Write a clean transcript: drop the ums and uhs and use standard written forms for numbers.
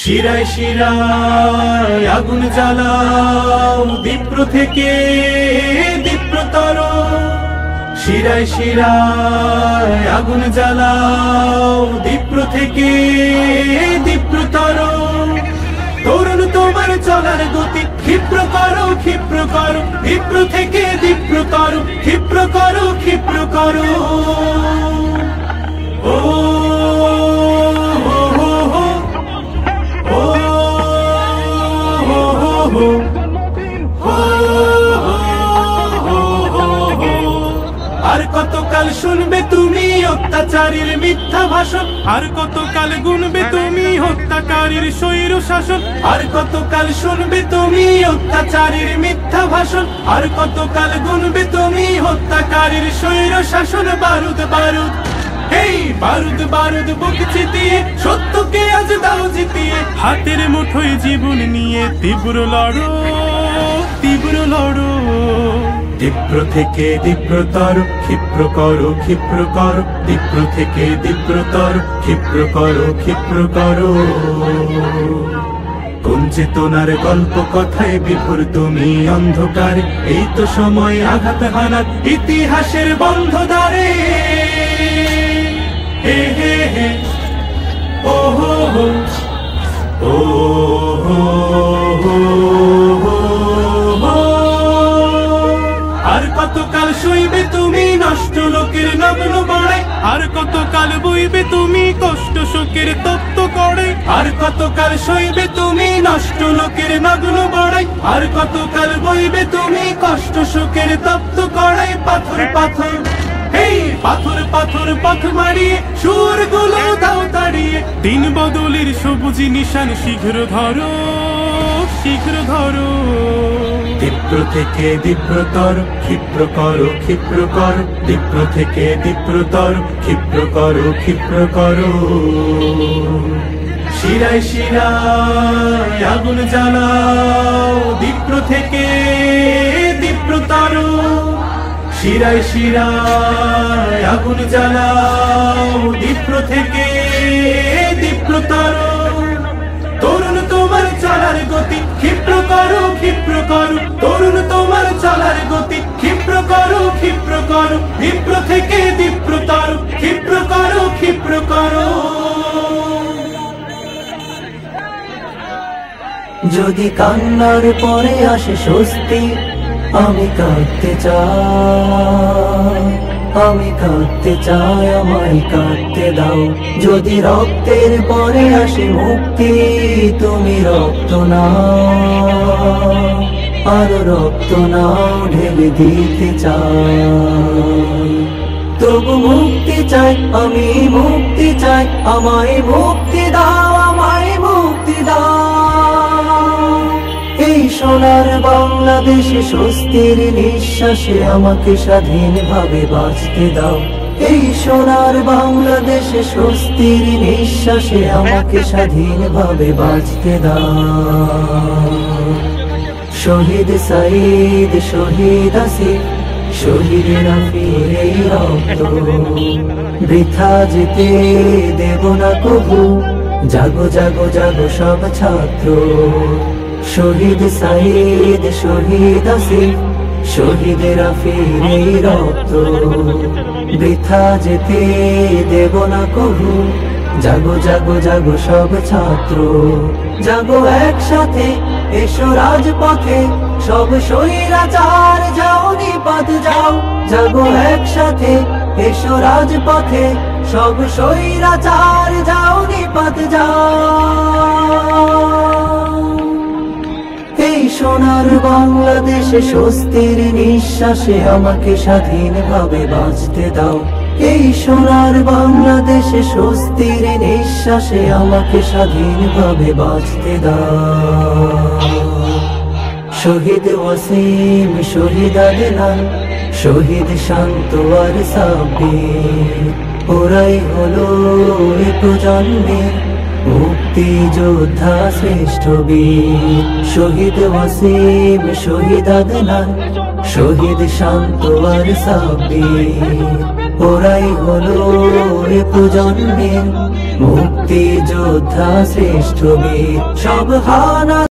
শিরায় শিরায় আগুন জ্বালাও দীপ্র থেকে দীপ্রতর, শিরায় শিরায় আগুন জ্বালাও দীপ্র থেকে দীপ্রতর। তরুণ তোমার চলার গতি ক্ষিপ্র করো ক্ষিপ্র করো, দীপ্র থেকে দীপ্রতর ক্ষিপ্র করো ক্ষিপ্র করো। ও আর কতকাল শুনবে তুমি অত্যাচারীর মিথ্যা ভাষণ, আর কতকাল গুনবে তুমি হত্যাকারীর স্বৈর শাসন, আর কতকাল শুনবে তুমি অত্যাচারীর মিথ্যা ভাষণ, আর কতকাল গুনবে তুমি হত্যাকারীর স্বৈর শাসন। বারুদ বারুদ এই বারুদ বারুদ বুক চিতিয়ে সত্যকে আজ দাও জিতিয়ে, হাতের মুঠোয় জীবন নিয়ে তীব্র লড়ো তীব্র লড়ো। দীপ্র থেকে দীপ্রতর ক্ষিপ্র করো ক্ষিপ্র করো, দীপ্র থেকে দীপ্রতর ক্ষিপ্র করো ক্ষিপ্র করো। কোন চেতনার গল্প কথায় বিভোর তুমি অন্ধকারে, এই তো সময় আঘাত হানার ইতিহাসের বন্ধ দ্বারে। হে হে হে ও হো হো ও হো হো। আর কতকাল সইবে তুমি নষ্ট লোকের নগ্ন বড়াই, আর কতকাল বইবে তুমি কষ্ট শোকের তপ্ত করে, আর কতকাল সইবে তুমি নষ্ট লোকের নগ্ন বড়াই, আর কতকাল বইবে তুমি কষ্ট শোকের তপ্ত করাই। পাথর পাথর এই পাথর পাথর পথ মারিয়ে সুরগুলো দাও তাড়িয়ে, দিন বদলের সবুজ নিশান শীঘ্র ধরো শীঘ্র ধরো। দীপ্র থেকে দীপ্রতর ক্ষিপ্র করো ক্ষিপ্র করো, দীপ্র থেকে দীপ্রতর ক্ষিপ্র করো ক্ষিপ্র করো। শিরায় শিরায় আগুন জ্বালাও দীপ্র থেকে দীপ্রতর, শিরায় শিরায় আগুন জ্বালাও দীপ্র থেকে দীপ্রতর। তরুণ তোমার চলার গতি ক্ষিপ্র করো ক্ষিপ্র করো, তরুণ তোমার চলার গতি ক্ষিপ্র করো ক্ষিপ্র করো, দীপ্র থেকে দীপ্রতর ক্ষিপ্র করো ক্ষিপ্র করো। যদি কান্নার পরে আসে স্বস্তি, আমি কাঁদতে চাই আমি কাঁদতে চাই, আমায় কাঁদতে দাও। যদি রক্তের পরে আসে মুক্তি, তুমি রক্ত নাও আরো রক্ত নাও, ঢেলে দিতে চাই। তবু মুক্তি চাই আমি মুক্তি চাই, আমায় মুক্তি দাও আমায় মুক্তি দাও। এই সোনার বাংলাদেশে স্বস্তির নিঃশ্বাসে আমাকে স্বাধীনভাবে বাঁচতে দাও। এই সোনার বাংলাদেশে স্বস্তির নিঃশ্বাসে আমাকে স্বাধীনভাবে বাঁচতে দাও। শহীদ সাঈদ শহীদ আসিফ শহীদ রাফির এই রক্ত বৃথা যেতে দেব না কবু। জাগো জাগো জাগো সব ছাত্র, শহীদ সাঈদ শহীদ আসিফ শহীদ রাফির এই রক্ত বৃথা যেতে দেব না কবু। জাগো জাগো জাগো সব ছাত্র, জাগো একসাথে এসো রাজপথে, সব স্বৈরাচার যাও নিপাত যাও। জাগো একসাথে এসো রাজপথে, সব স্বৈরাচার যাও নিপাত যাও। এই সোনার বাংলাদেশে স্বস্তির নিঃশ্বাসে আমাকে স্বাধীনভাবে বাঁচতে দাও। এই সোনার বাংলাদেশে স্বস্তির নিঃশ্বাসে আমাকে স্বাধীনভাবে বাঁচতে দাও। শহীদ ওয়াসিম শহীদ আদনান শহীদ শান্ত আর সাব্বির, ওরাই হলো এ প্রজন্মের মুক্তি যোদ্ধা শ্রেষ্ঠ বীর। শহীদ ওয়াসিম শহীদ আদনান শহীদ শান্ত আর সাব্বির, ওরাই হলো এ প্রজন্মের মুক্তি যোদ্ধা শ্রেষ্ঠ বীর। সব হানা